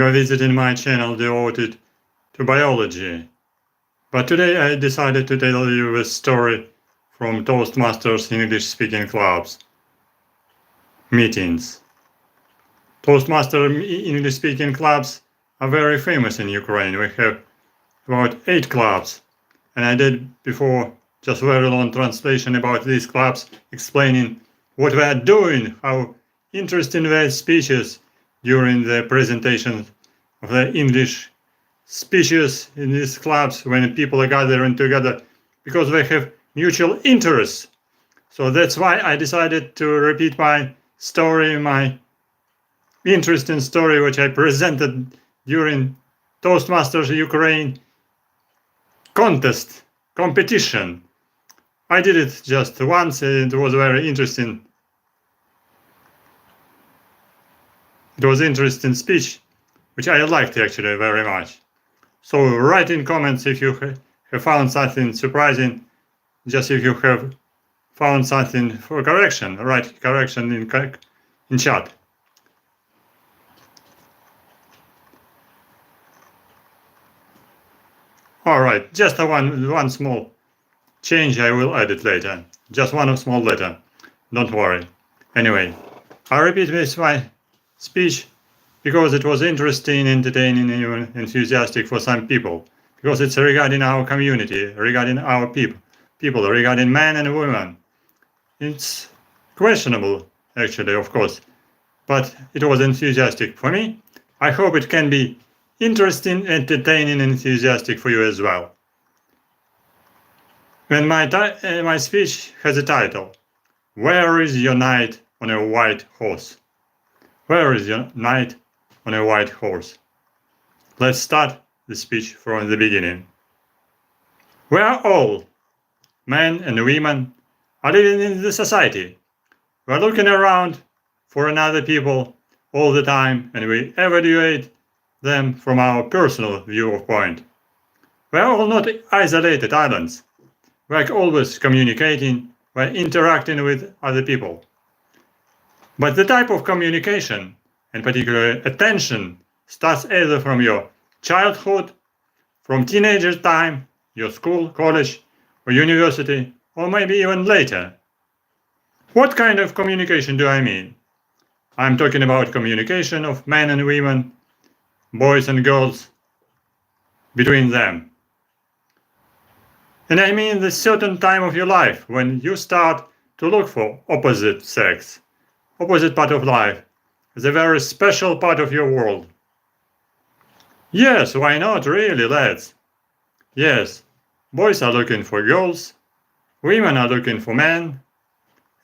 You're visiting my channel devoted to biology. But today I decided to tell you a story from Toastmasters English-speaking clubs meetings. Toastmasters English-speaking clubs are very famous in Ukraine. We have about 8 clubs, and I did before just very long translation about these clubs, explaining what we are doing, how interesting their speeches during the presentation of the English speeches in these clubs when people are gathering together because they have mutual interests. So that's why I decided to repeat my story, my interesting story which I presented during Toastmasters Ukraine competition. I did it just once and it was very interesting. It was an interesting speech, which I liked actually very much. So write in comments if you have found something surprising, just if you have found something for correction, write correction in chat. Alright, just one small change I will edit later. Just one small letter. Don't worry. Anyway, I repeat this my speech because it was interesting, entertaining, and even enthusiastic for some people. Because it's regarding our community, regarding our people, regarding men and women. It's questionable, actually, of course. But it was enthusiastic for me. I hope it can be interesting, entertaining, and enthusiastic for you as well. And my speech has a title, Where is your knight on a white horse? Where is your knight on a white horse? Let's start the speech from the beginning. We are all, men and women, are living in the society. We are looking around for another people all the time and we evaluate them from our personal viewpoint. We are all not isolated islands. We are always communicating, we are interacting with other people. But the type of communication, and particularly attention, starts either from your childhood, from teenager time, your school, college, or university, or maybe even later. What kind of communication do I mean? I'm talking about communication of men and women, boys and girls, between them. And I mean the certain time of your life when you start to look for opposite sex, opposite part of life, the very special part of your world. Yes, why not, really, lads? Yes, boys are looking for girls, women are looking for men,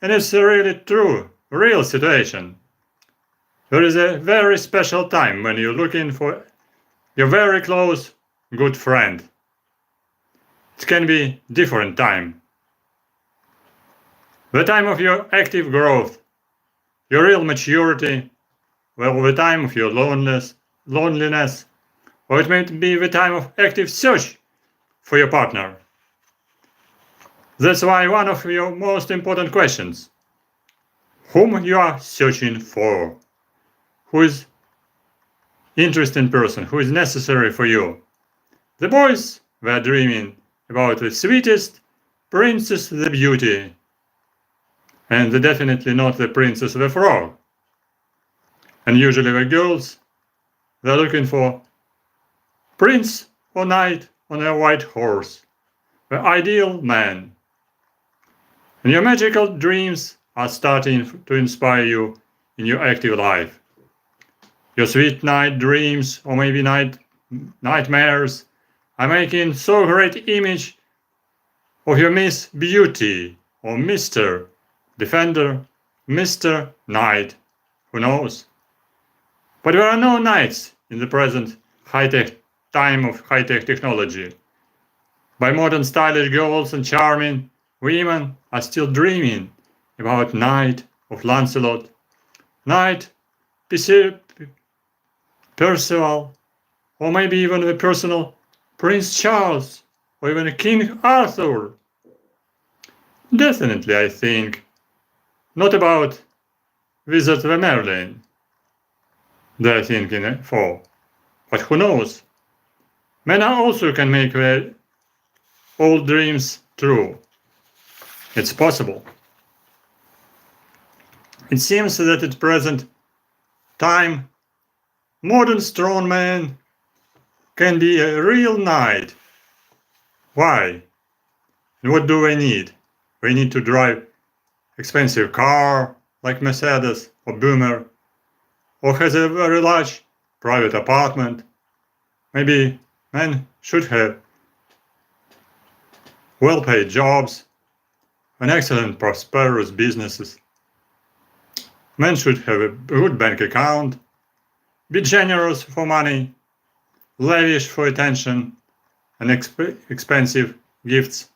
and it's a really true, real situation. There is a very special time when you're looking for your very close, good friend. It can be different time. The time of your active growth, your real maturity, well, the time of your loneliness, or it may be the time of active search for your partner. That's why one of your most important questions, whom you are searching for, who is interesting person, who is necessary for you. The boys were dreaming about the sweetest princess the beauty, and definitely not the princess the frog. And usually the girls, they're looking for prince or knight on a white horse, the ideal man. And your magical dreams are starting to inspire you in your active life. Your sweet night dreams, or maybe nightmares, are making so great image of your Miss Beauty, or Mr. Defender, Mr. Knight, who knows? But there are no knights in the present high-tech time of high-tech technology. By modern stylish girls and charming women are still dreaming about Knight of Lancelot, Knight Percival, or maybe even the personal Prince Charles, or even King Arthur. Definitely, I think, not about Wizard the Merlin, they're thinking for. But who knows? Men also can make their old dreams true. It's possible. It seems that at present time, modern strong man can be a real knight. Why? And what do they need? They need to drive expensive car like Mercedes or Boomer, or has a very large private apartment. Maybe men should have well-paid jobs and excellent prosperous businesses. Men should have a good bank account, be generous for money, lavish for attention and expensive gifts,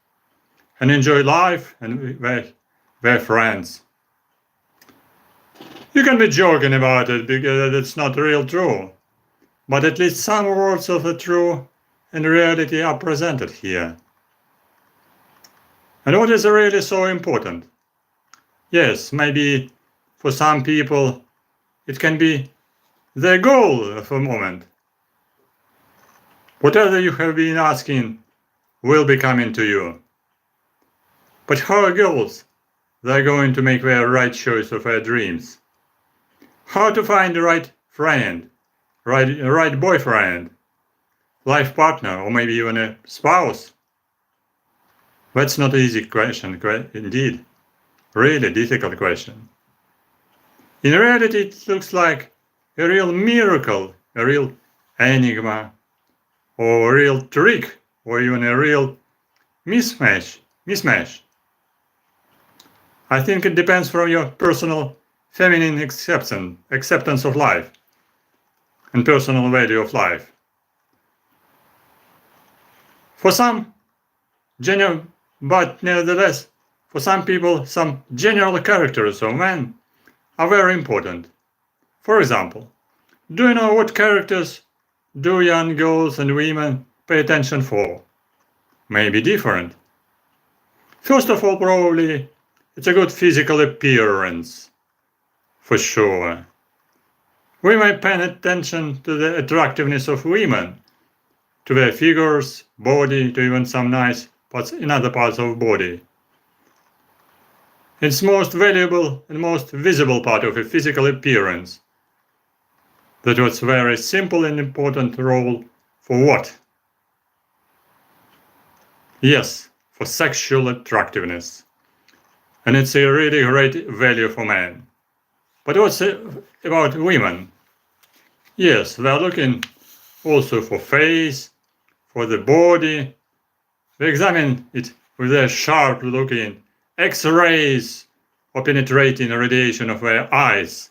and enjoy life and their friends. You can be joking about it because it's not real true, but at least some words of the true and reality are presented here. And what is really so important? Yes, maybe for some people it can be their goal of a moment. Whatever you have been asking will be coming to you. But how girls, they're going to make their right choice of their dreams. How to find the right friend, right boyfriend, life partner, or maybe even a spouse? That's not an easy question, indeed. Really difficult question. In reality, it looks like a real miracle, a real enigma, or a real trick, or even a real mismatch. I think it depends from your personal feminine acceptance of life and personal value of life. For some, but nevertheless, for some people, some general characters of men are very important. For example, do you know what characters do young girls and women pay attention for? Maybe different. First of all, probably it's a good physical appearance. For sure. We might pay attention to the attractiveness of women, to their figures, body, to even some nice parts in other parts of body. It's most valuable and most visible part of a physical appearance. That was very simple and important role for what? Yes, for sexual attractiveness. And it's a really great value for men. But what's about women? Yes, they are looking also for face, for the body. They examine it with their sharp looking X-rays or penetrating radiation of their eyes.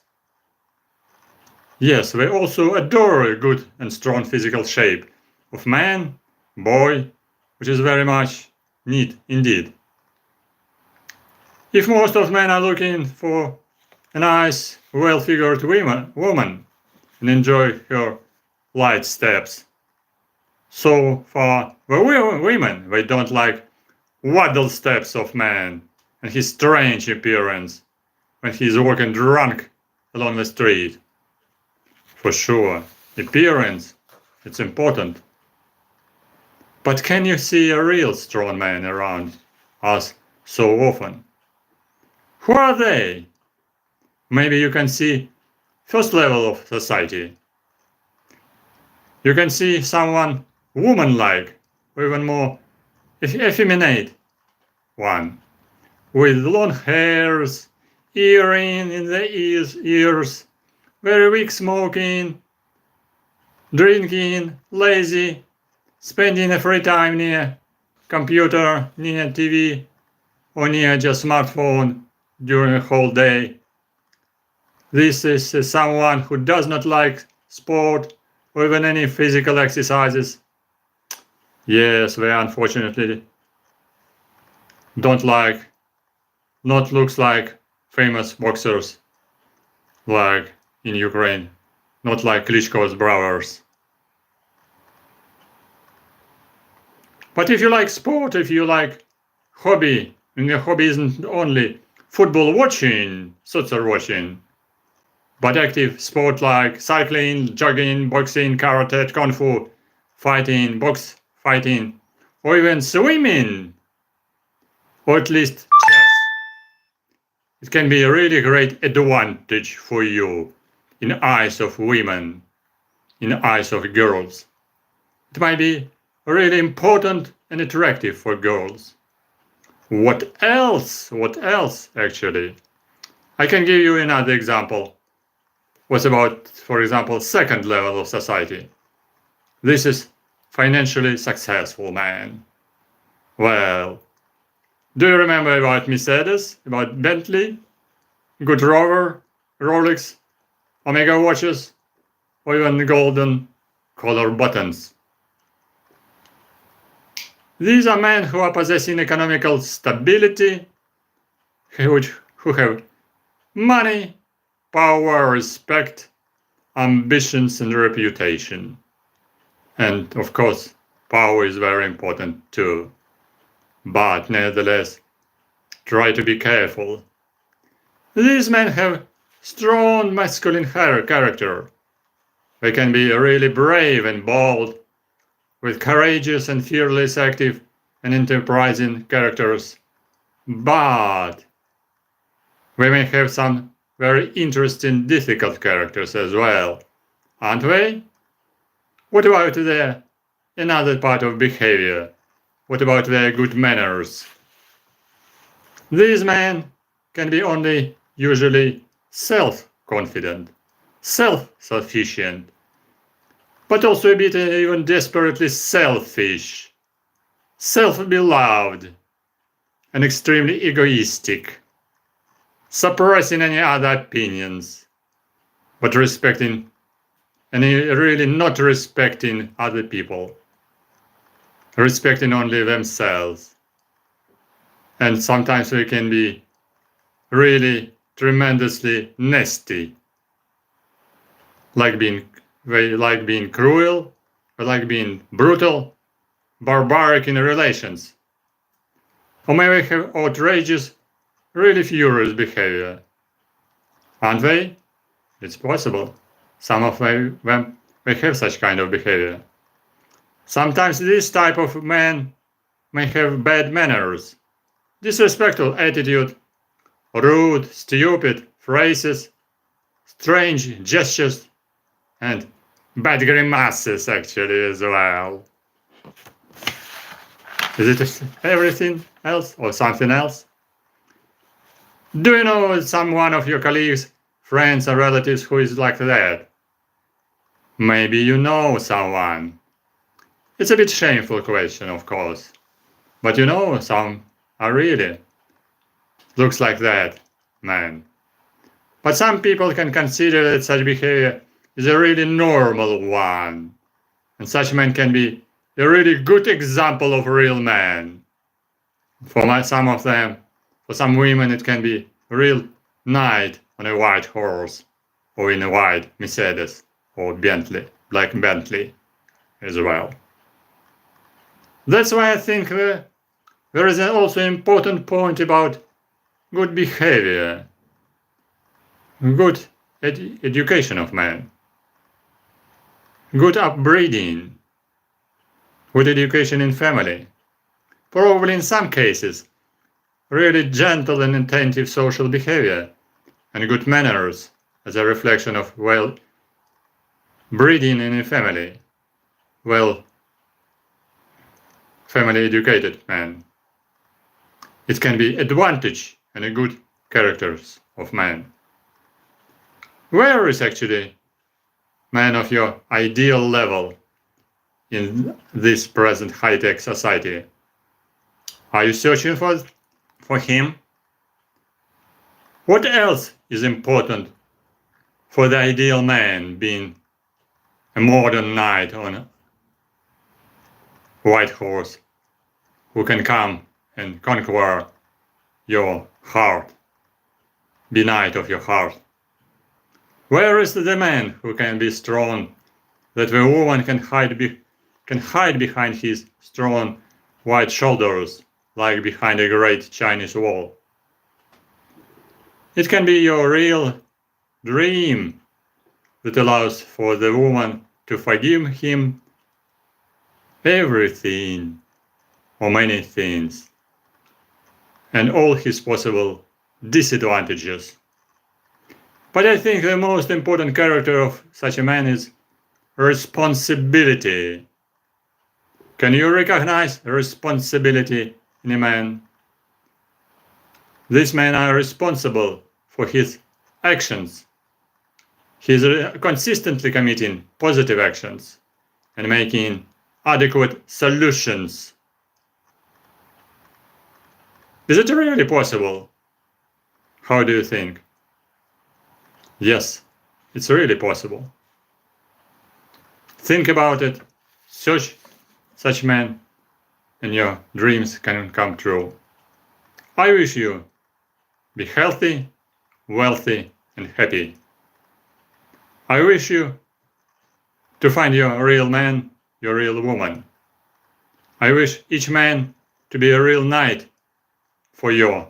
Yes, they also adore a good and strong physical shape of man, boy, which is very much neat indeed. If most of men are looking for a nice, well-figured woman and enjoy her light steps, so far the women, they don't like waddle steps of man and his strange appearance when he's walking drunk along the street. For sure, appearance, it's important. But can you see a real strong man around us so often? Who are they? Maybe you can see first level of society. You can see someone woman-like, or even more effeminate one, with long hairs, earring in the ears, very weak smoking, drinking, lazy, spending a free time near computer, near TV, or near just smartphone during a whole day. This is someone who does not like sport or even any physical exercises. Yes, they unfortunately not looks like famous boxers like in Ukraine, not like Klitschko's brothers. But if you like sport, if you like hobby, and your hobby isn't only football watching, soccer watching, but active sport like cycling, jogging, boxing, karate, kung fu, fighting, box fighting, or even swimming, or at least chess. It can be a really great advantage for you in the eyes of women, in the eyes of girls. It might be really important and attractive for girls. What else? What else, actually? I can give you another example. What about, for example, second level of society? This is financially successful man. Well, do you remember about Mercedes, about Bentley, good Rover, Rolex, Omega watches, or even golden color buttons? These are men who are possessing economical stability, who have money, power, respect, ambitions, and reputation. And of course, power is very important too. But nevertheless, try to be careful. These men have strong masculine character. They can be really brave and bold, with courageous and fearless, active and enterprising characters. But we may have some very interesting, difficult characters as well, aren't we? What about their another part of behavior? What about their good manners? These men can be only usually self-confident, self-sufficient, but also a bit even desperately selfish, self-beloved, and extremely egoistic, suppressing any other opinions, but respecting and really not respecting other people, respecting only themselves. And sometimes they can be really tremendously nasty, they like being cruel, they like being brutal, barbaric in relations, or maybe have outrageous, really furious behavior. Aren't they? It's possible. Some of them may have such kind of behavior. Sometimes this type of man may have bad manners, disrespectful attitude, rude, stupid phrases, strange gestures, and bad grimaces actually as well. Is it everything else or something else? Do you know someone of your colleagues, friends or relatives who is like that? Maybe you know someone. It's a bit shameful question, of course. But you know, some are really looks like that, man. But some people can consider that such behavior is a really normal one. And such men can be a really good example of real man. For some of them, for some women, it can be a real knight on a white horse, or in a white Mercedes, or Bentley, black Bentley as well. That's why I think there is also an important point about good behavior, good education of man, good upbringing, good education in family, probably in some cases, really gentle and attentive social behavior, and good manners as a reflection of well breeding in a family, well family educated man. It can be advantage and a good characters of man. Where is actually man of your ideal level in this present high-tech society? Are you searching for him? What else is important for the ideal man being a modern knight on a white horse who can come and conquer your heart, be knight of your heart? Where is the man who can be strong, that the woman can hide behind his strong white shoulders, like behind a great Chinese wall? It can be your real dream that allows for the woman to forgive him everything or many things and all his possible disadvantages. But I think the most important character of such a man is responsibility. Can you recognize responsibility in a man? This man are responsible for his actions. He is consistently committing positive actions and making adequate solutions. Is it really possible? How do you think? Yes, it's really possible. Think about it, search such men, and your dreams can come true. I wish you be healthy, wealthy, and happy. I wish you to find your real man, your real woman. I wish each man to be a real knight for your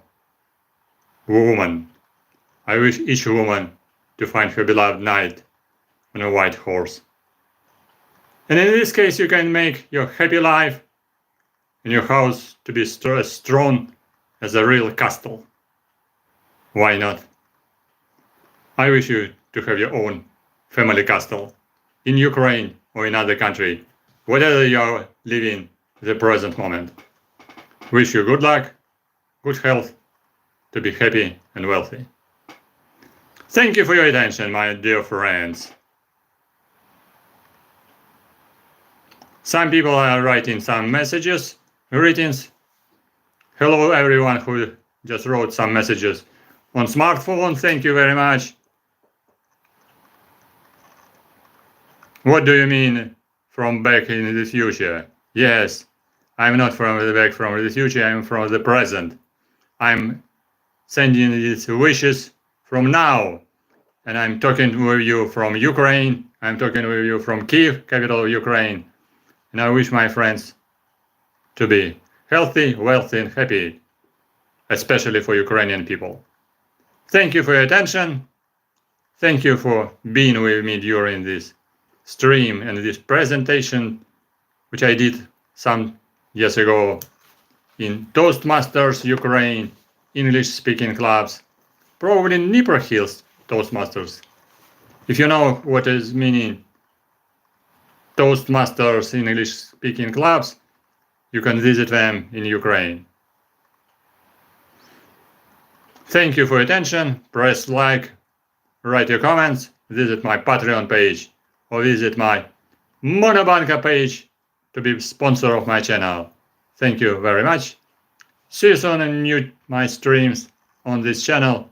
woman. I wish each woman to find her beloved knight on a white horse. And in this case, you can make your happy life and your house to be as strong as a real castle. Why not? I wish you to have your own family castle in Ukraine or in other country, whatever you are living at the present moment. Wish you good luck, good health, to be happy and wealthy. Thank you for your attention, my dear friends. Some people are writing some messages, greetings. Hello everyone who just wrote some messages on smartphone, thank you very much. What do you mean from back in the future? Yes, I'm not from the back from the future, I'm from the present. I'm sending these wishes from now. And I'm talking with you from Ukraine. I'm talking with you from Kyiv, capital of Ukraine. And I wish my friends to be healthy, wealthy, and happy, especially for Ukrainian people. Thank you for your attention. Thank you for being with me during this stream and this presentation, which I did some years ago in Toastmasters Ukraine English-speaking clubs, probably in Dnieper Hills Toastmasters. If you know what is meaning Toastmasters English-speaking clubs, you can visit them in Ukraine. Thank you for your attention. Press like, write your comments, visit my Patreon page or visit my Monobank page to be sponsor of my channel. Thank you very much. See you soon in my streams on this channel,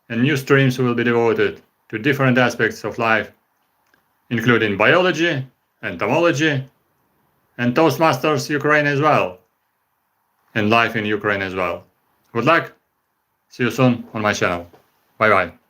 and new streams will be devoted to different aspects of life, including biology, entomology, and Toastmasters Ukraine as well, and life in Ukraine as well. Good luck. See you soon on my channel. Bye bye.